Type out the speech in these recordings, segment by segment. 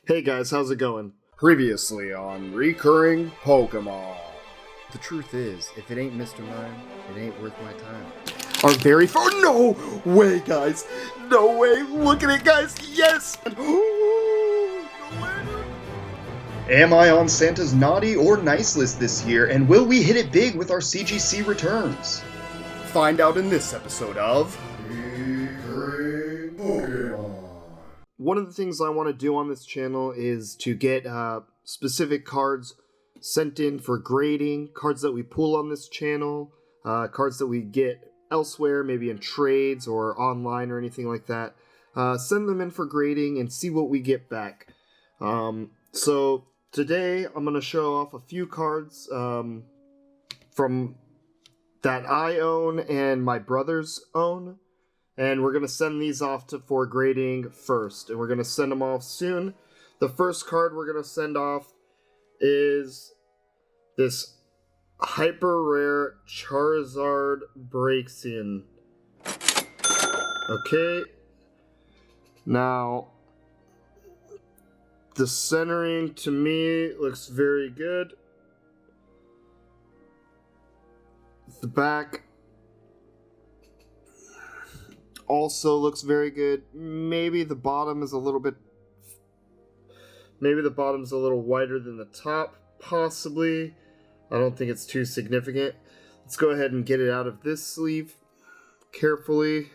Hey guys, how's it going? Previously on Recurring Pokemon. The truth is, if it ain't Mr. Mime, it ain't worth my time. Our very first. No way, guys! No way! Look at it, guys! Yes! No way! Am I on Santa's naughty or nice list this year, and will we hit it big with our CGC Returns? Find out in this episode of Recurring Pokemon. One of the things I want to do on this channel is to get specific cards sent in for grading, cards that we pull on this channel, cards that we get elsewhere, maybe in trades or online or anything like that. Send them in for grading and see what we get back. So today I'm going to show off a few cards from that I own and my brothers own. And we're going to send these off for grading first. And we're going to send them off soon. The first card we're going to send off is this hyper rare Charizard Gx. Okay. Now, the centering to me looks very good. The back also looks very good. Maybe the bottom is a little wider than the top, possibly. I don't think it's too significant. Let's go ahead and get it out of this sleeve carefully.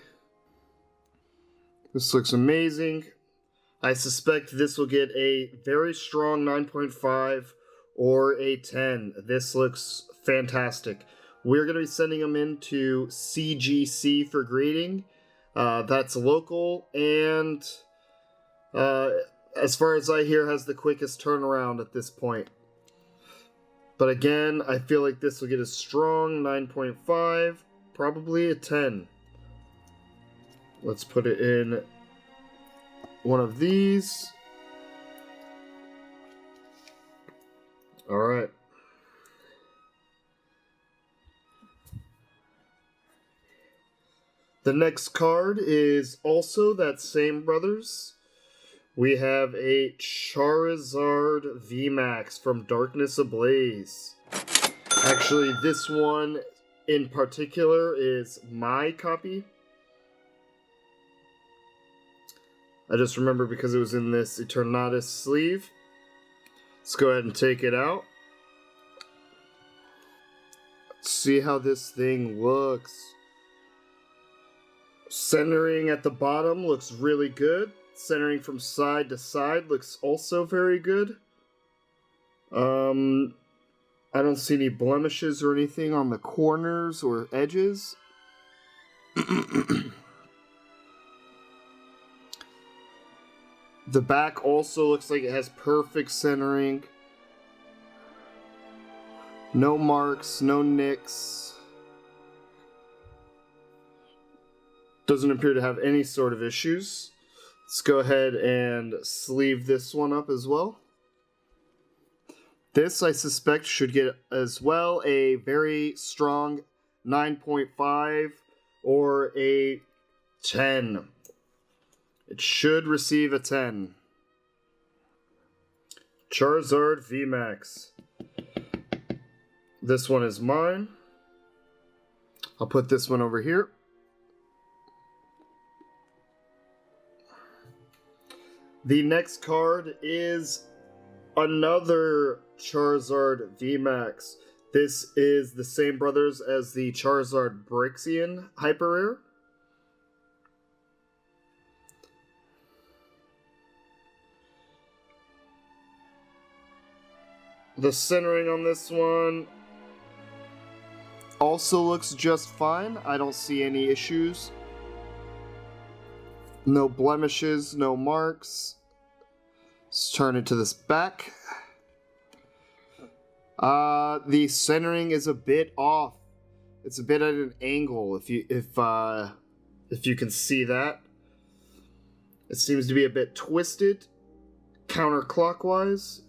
This looks amazing. I suspect this will get a very strong 9.5 or a 10. This looks fantastic. We're going to be sending them into CGC for grading. That's local, and as far as I hear, has the quickest turnaround at this point. But again, I feel like this will get a strong 9.5, probably a 10. Let's put it in one of these. Alright. The next card is also that same brothers. We have a Charizard V-Max from Darkness Ablaze. Actually, this one in particular is my copy. I just remember because it was in this Eternatus sleeve. Let's go ahead and take it out. Let's see how this thing looks. Centering at the bottom looks really good. Centering from side to side looks also very good. I don't see any blemishes or anything on the corners or edges. The back also looks like it has perfect centering. No marks, no nicks. Doesn't appear to have any sort of issues. Let's go ahead and sleeve this one up as well. This, I suspect, should get as well a very strong 9.5 or a 10. It should receive a 10. Charizard V-Max. This one is mine. I'll put this one over here. The next card is another Charizard V-Max. This is the same brothers as the Charizard Gx Hyper Rare. The centering on this one also looks just fine. I don't see any issues. No blemishes, no marks. Let's turn it to this back. The centering is a bit off. It's a bit at an angle. If you can see that, it seems to be a bit twisted, counterclockwise.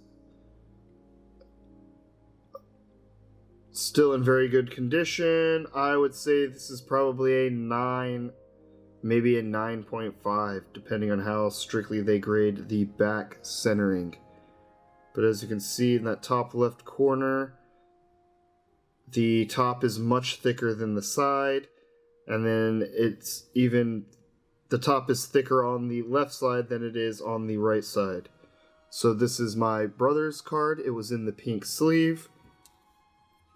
Still in very good condition. I would say this is probably a 9 maybe a 9.5, depending on how strictly they grade the back centering. But as you can see in that top left corner, the top is much thicker than the side, and then the top is thicker on the left side than it is on the right side. So this is my brother's card. It was in the pink sleeve.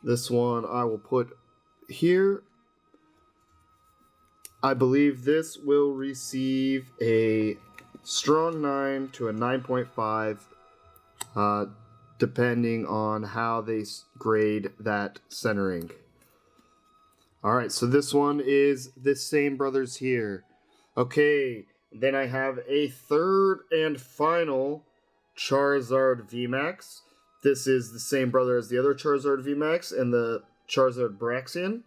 This one I will put here. I believe this will receive a strong 9 to a 9.5, depending on how they grade that centering. Alright, so this one is this same brothers here. Okay, then I have a third and final Charizard V-Max. This is the same brother as the other Charizard V-Max and the Charizard Braxian.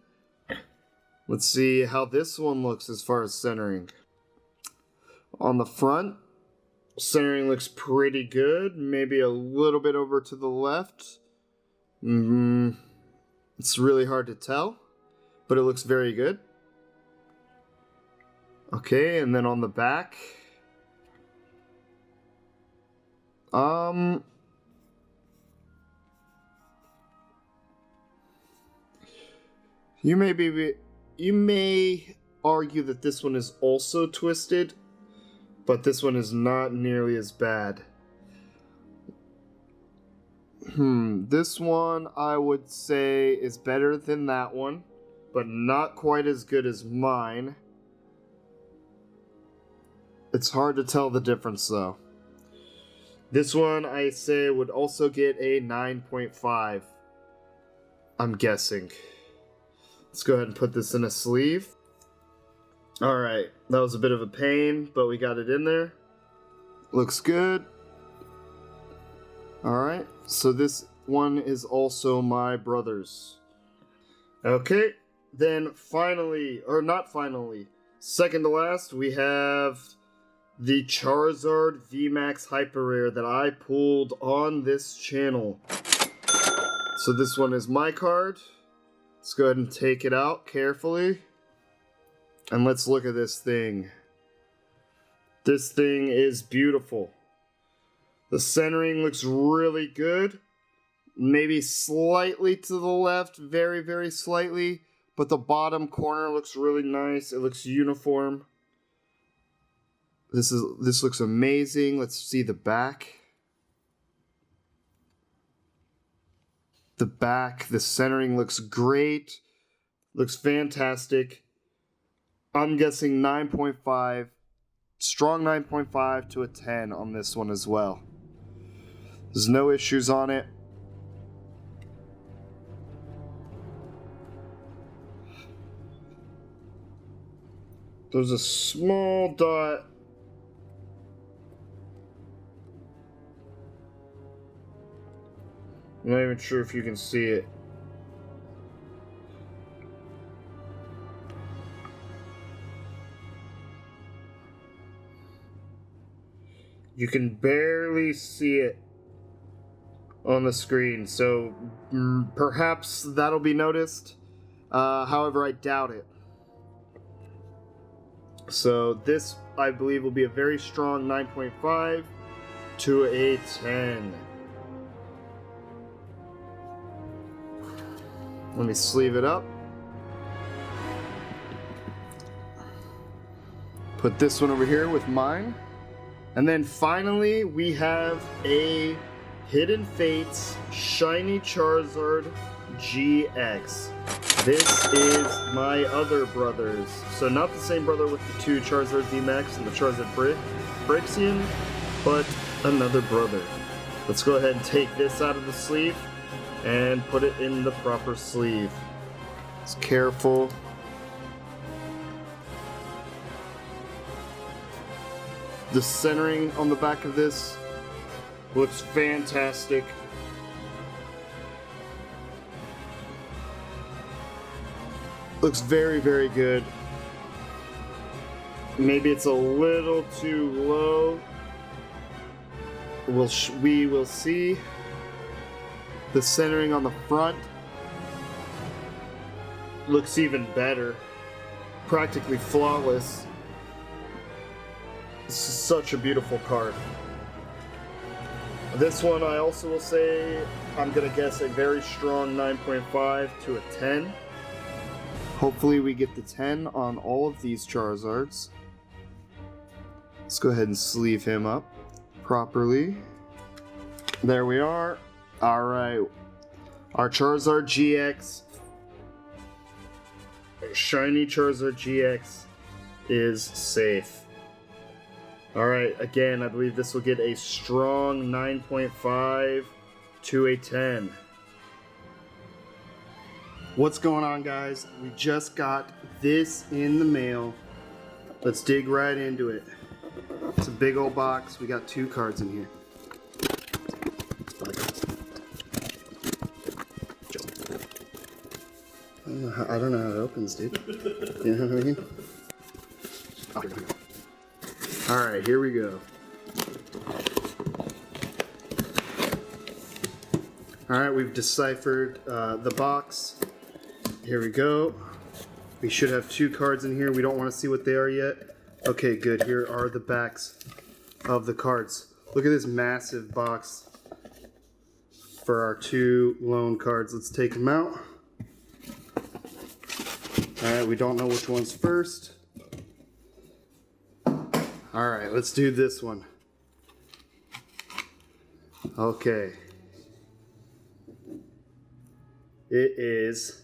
Let's see how this one looks as far as centering. On the front, centering looks pretty good. Maybe a little bit over to the left. It's really hard to tell, but it looks very good. Okay, and then on the back, you may argue that this one is also twisted, but this one is not nearly as bad. This one I would say is better than that one, but not quite as good as mine. It's hard to tell the difference though. This one I say would also get a 9.5. I'm guessing. Let's go ahead and put this in a sleeve. Alright, that was a bit of a pain, but we got it in there. Looks good. Alright, so this one is also my brother's. Okay, then finally, or not finally, second to last, we have the Charizard V-Max Hyper Rare that I pulled on this channel. So this one is my card. Let's go ahead and take it out carefully. And let's look at this thing. This thing is beautiful. The centering looks really good. Maybe slightly to the left, very, very slightly. But the bottom corner looks really nice. It looks uniform. This looks amazing. Let's see the back. The back, the centering looks great. Looks fantastic. I'm guessing 9.5. Strong 9.5 to a 10 on this one as well. There's no issues on it. There's a small dot. I'm not even sure if you can see it. You can barely see it on the screen, so perhaps that'll be noticed. However, I doubt it. So this, I believe, will be a very strong 9.5 to a 10. Let me sleeve it up. Put this one over here with mine. And then finally, we have a Hidden Fates Shiny Charizard Gx. This is my other brother's. So not the same brother with the two Charizard V-Max and the Charizard Braxian, but another brother. Let's go ahead and take this out of the sleeve and put it in the proper sleeve. It's careful. The centering on the back of this looks fantastic. Looks very, very good. Maybe it's a little too low. We will see. The centering on the front looks even better. Practically flawless. This is such a beautiful card. This one I also will say, I'm going to guess a very strong 9.5 to a 10. Hopefully we get the 10 on all of these Charizards. Let's go ahead and sleeve him up properly. There we are. Alright. Our Charizard GX, shiny Charizard GX, is safe. Alright, again, I believe this will get a strong 9.5 to a 10. What's going on, guys? We just got this in the mail. Let's dig right into it. It's a big old box. We got 2 cards in here. I don't know how it opens, dude. You know what I mean? Oh, here we go. Alright, here we go. Alright, we've deciphered the box. Here we go. We should have 2 cards in here. We don't want to see what they are yet. Okay, good. Here are the backs of the cards. Look at this massive box for our 2 lone cards. Let's take them out. Alright, we don't know which one's first. Alright, let's do this one. Okay. It is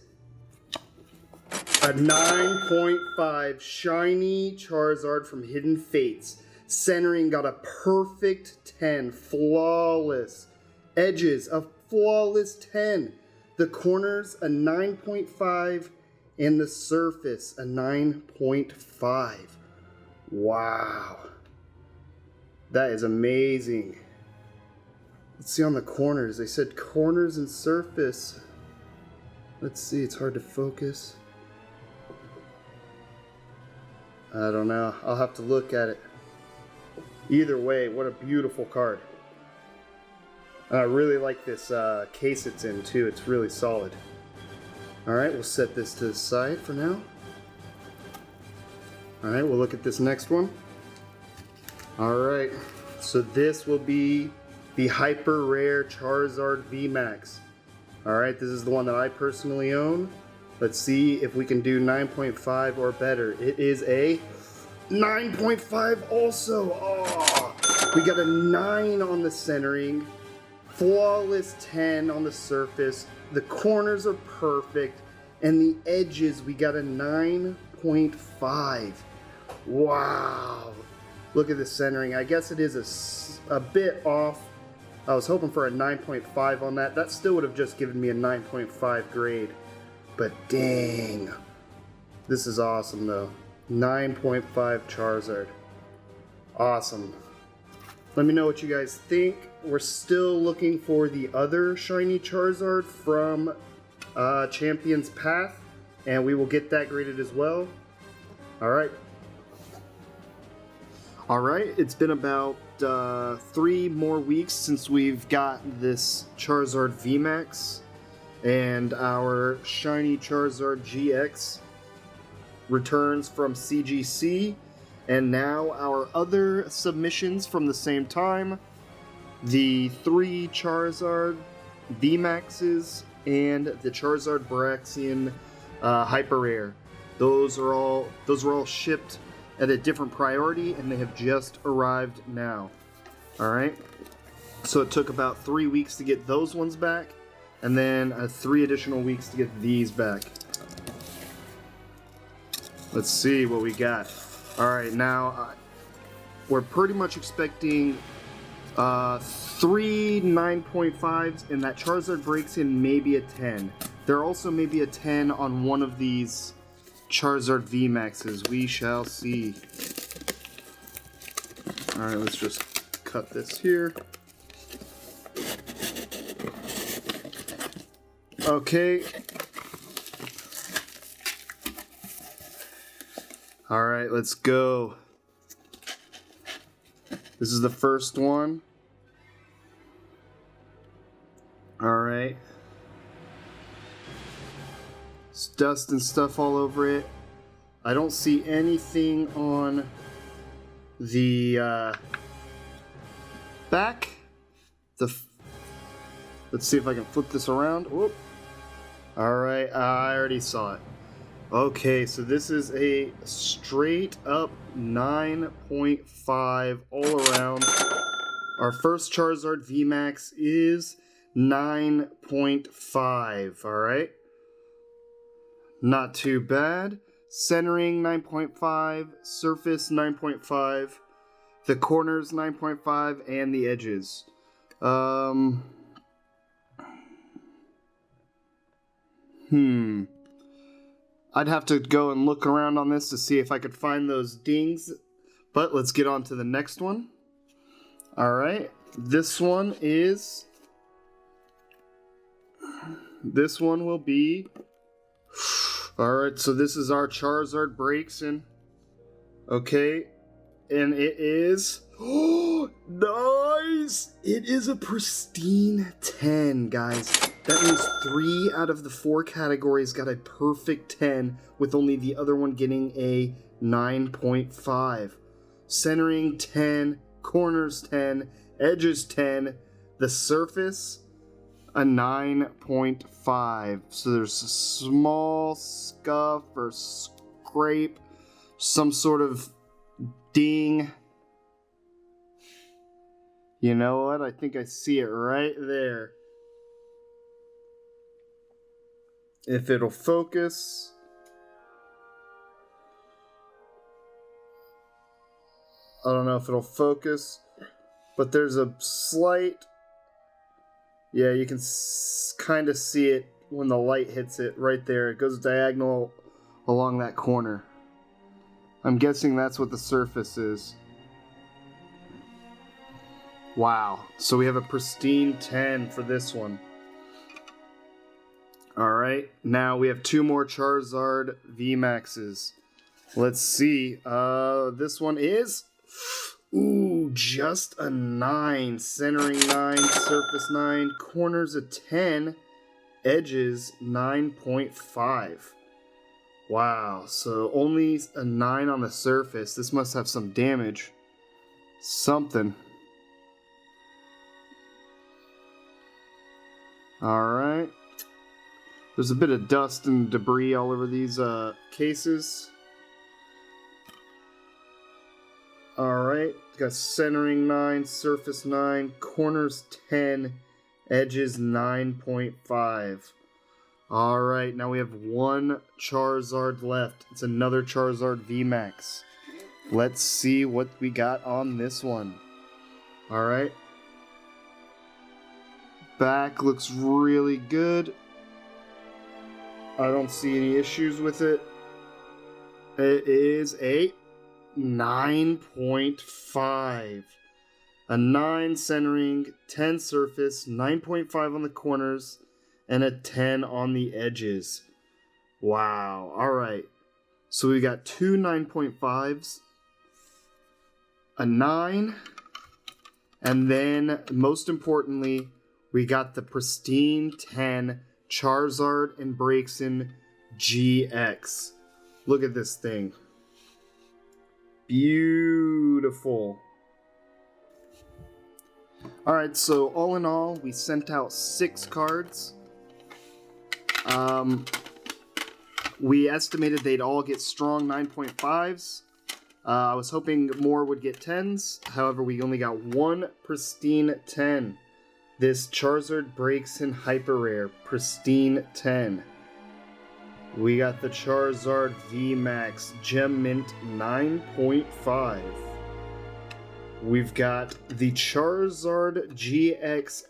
a 9.5 shiny Charizard from Hidden Fates. Centering got a perfect 10. Flawless. Edges, a flawless 10. The corners, a 9.5. And the surface, a 9.5. Wow. That is amazing. Let's see on the corners. They said corners and surface. Let's see, it's hard to focus. I don't know. I'll have to look at it. Either way, what a beautiful card. And I really like this case it's in too. It's really solid. Alright, we'll set this to the side for now. Alright, we'll look at this next one. Alright, so this will be the hyper rare Charizard V-Max. Alright, this is the one that I personally own. Let's see if we can do 9.5 or better. It is a 9.5 also. Oh, we got a 9 on the centering. Flawless 10 on the surface. The corners are perfect. And the edges, we got a 9.5. Wow. Look at the centering. I guess it is a bit off. I was hoping for a 9.5 on that. That still would have just given me a 9.5 grade. But dang. This is awesome though. 9.5 Charizard. Awesome. Let me know what you guys think. We're still looking for the other shiny Charizard from Champion's Path, and we will get that graded as well. Alright, it's been about 3 more weeks since we've got this Charizard V-Max and our shiny Charizard Gx returns from CGC, and now our other submissions from the same time. The 3 Charizard V-Maxes and the Charizard Braxian Hyper Rare. Those are all shipped at a different priority, and they have just arrived now. Alright? So it took about 3 weeks to get those ones back, and then 3 additional weeks to get these back. Let's see what we got. Alright, now we're pretty much expecting 3 9.5s, and that Charizard breaks in maybe a 10. There also may be a 10 on one of these Charizard V-Maxes. We shall see. Alright, let's just cut this here. Okay. Alright, let's go. This is the first one. Alright. It's dust and stuff all over it. I don't see anything on the back. Let's see if I can flip this around. Whoop. All right, I already saw it. Okay, so this is a straight up 9.5 all around. Our first Charizard V-Max is 9.5, all right? Not too bad. Centering 9.5, surface 9.5, the corners 9.5, and the edges. I'd have to go and look around on this to see if I could find those dings, but let's get on to the next one. All right, this one will be, all right, so this is our Charizard Gx, okay, and it is, oh, nice, it is a pristine 10, guys. That means 3 out of the 4 categories got a perfect 10, with only the other one getting a 9.5. Centering 10, corners 10, edges 10, the surface a 9.5. So there's a small scuff or scrape, some sort of ding. You know what? I think I see it right there. If it'll focus. I don't know if it'll focus, but there's a slight, yeah, you can kind of see it when the light hits it right there. It goes diagonal along that corner. I'm guessing that's what the surface is. Wow. So we have a pristine 10 for this one. Alright, now we have 2 more Charizard V-Maxes. Let's see. This one is, ooh, just a 9. Centering 9, surface 9, corners a 10, edges 9.5. Wow, so only a 9 on the surface. This must have some damage. Something. Alright. There's a bit of dust and debris all over these cases. Alright, got centering 9, surface 9, corners 10, edges 9.5. Alright, now we have 1 Charizard left. It's another Charizard V-Max. Let's see what we got on this one. Alright. Back looks really good. I don't see any issues with it. It is a 9.5. A 9 centering, 10 surface, 9.5 on the corners, and a 10 on the edges. Wow. Alright. So we got 2 9.5s, a 9, and then, most importantly, we got the pristine 10 Charizard and Gx GX. Look at this thing. Beautiful. Alright, so all in all, we sent out 6 cards. We estimated they'd all get strong 9.5s. I was hoping more would get 10s. However, we only got 1 pristine 10. This Charizard Gx Hyper Rare Pristine 10. We got the Charizard V-Max Gem Mint 9.5. We've got the Charizard GX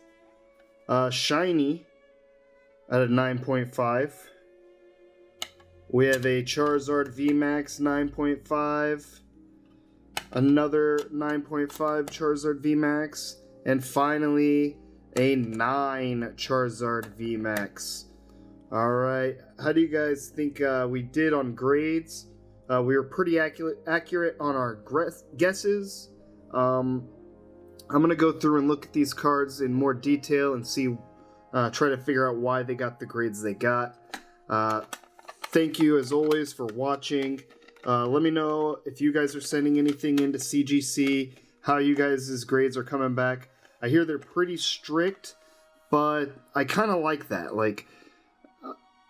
Shiny at a 9.5. We have a Charizard V-Max 9.5. Another 9.5 Charizard V-Max. And finally, a 9 Charizard V-Max. Alright, how do you guys think we did on grades? We were pretty accurate on our guesses. I'm going to go through and look at these cards in more detail and see, try to figure out why they got the grades they got. Thank you as always for watching. Let me know if you guys are sending anything into CGC, how you guys' grades are coming back. I hear they're pretty strict, but I kind of like that. Like,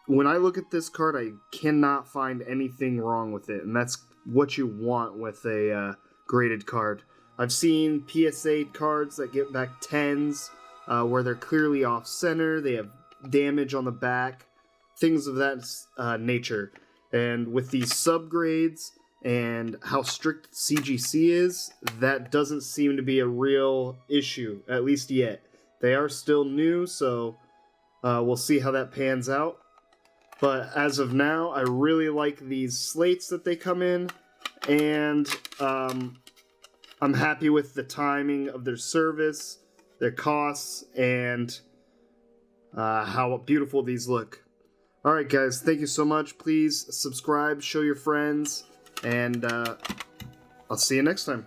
when I look at this card, I cannot find anything wrong with it, and that's what you want with a graded card. I've seen PSA cards that get back 10s, where they're clearly off-center, they have damage on the back, things of that nature. And with these subgrades and how strict CGC is, that doesn't seem to be a real issue, at least yet. They are still new, so we'll see how that pans out. But as of now, I really like these slates that they come in, and I'm happy with the timing of their service, their costs, and how beautiful these look. Alright guys, thank you so much. Please subscribe, show your friends, and I'll see you next time.